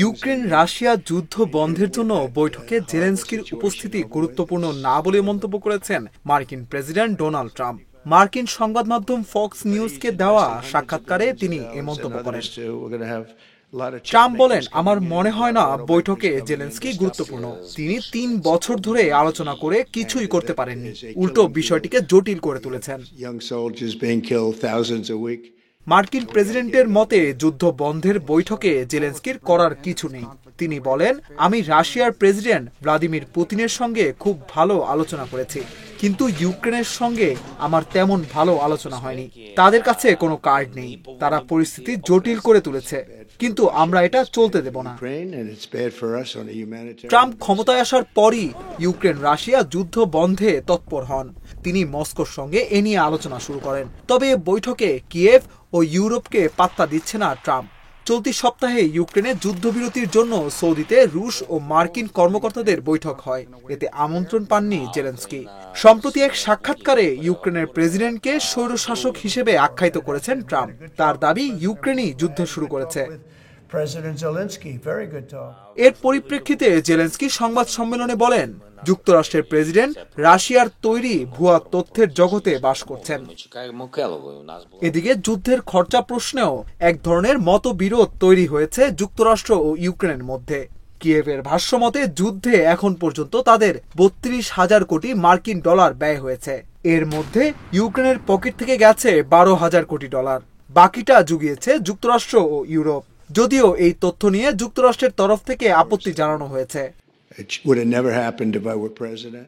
Ukraine Russia যুদ্ধ বন্ধের জন্য বৈঠকে জেলেনস্কির উপস্থিতি গুরুত্বপূর্ণ না বলে মন্তব্য করেছেন মার্কিন প্রেসিডেন্ট ডোনাল্ড ট্রাম্প। মার্কিন সংবাদ মাধ্যম ফক্স নিউজকে দেওয়া সাক্ষাৎকারে তিনি এ মন্তব্য করেন। ট্রাম্প বলেন, আমার মনে হয় না বৈঠকে জেলেনস্কি গুরুত্বপূর্ণ। তিনি ৩ বছর ধরে আলোচনা করে কিছুই করতে পারেননি, উল্টো বিষয়টিকে জটিল করে তুলেছেন। মার্কিন প্রেসিডেন্টের মতে যুদ্ধ বন্ধের বৈঠকে জেলেনস্কির করার কিছু নেই। তিনি বলেন, আমি রাশিয়ার প্রেসিডেন্ট ভ্লাদিমির পুতিনের সঙ্গে খুব ভালো আলোচনা করেছি, কিন্তু ইউক্রেনের সঙ্গে আমার তেমন ভালো আলোচনা হয়নি। তাদের কাছে কোনো কার্ড নেই, তারা পরিস্থিতি জটিল করে তুলেছে, কিন্তু আমরা এটা চলতে দেব না। ট্রাম্প ক্ষমতায় আসার পরই ইউক্রেন রাশিয়া যুদ্ধ বন্ধে তৎপর হন। তিনি মস্কোর সঙ্গে এ নিয়ে আলোচনা শুরু করেন। তবে বৈঠকে কিয়েভ ও ইউরোপকে পাত্তা দিচ্ছে না ট্রাম্প। চলতি সপ্তাহে ইউক্রেনে যুদ্ধবিরতির জন্য সৌদিতে রুশ ও মার্কিন কর্মকর্তাদের বৈঠক হয়, এতে আমন্ত্রণ পাননি জেলেনস্কি। সম্প্রতি এক সাক্ষাৎকারে ইউক্রেনের প্রেসিডেন্টকে স্বৈরশাসক হিসেবে আখ্যায়িত করেছেন ট্রাম্প। তার দাবি ইউক্রেনই যুদ্ধ শুরু করেছে। এর পরিপ্রেক্ষিতে জেলেনস্কি সংবাদ সম্মেলনে বলেন, যুক্তরাষ্ট্রের প্রেসিডেন্ট রাশিয়ার তৈরি ভুয়া তথ্যের জগতে বাস করছেন। এদিকে যুদ্ধের খরচা প্রশ্নেও এক ধরনের মতবিরোধ তৈরি হয়েছে যুক্তরাষ্ট্র ও ইউক্রেনের মধ্যে। কিয়েভের ভাষ্যমতে যুদ্ধে এখন পর্যন্ত তাদের ৩২,০০০ কোটি মার্কিন ডলার ব্যয় হয়েছে। এর মধ্যে ইউক্রেনের পকেট থেকে গেছে ১২,০০০ কোটি ডলার, বাকিটা জুগিয়েছে যুক্তরাষ্ট্র ও ইউরোপ। যদিও এই তথ্য নিয়ে যুক্তরাষ্ট্রের তরফ থেকে আপত্তি জানানো হয়েছে। It would have never happened if I were president.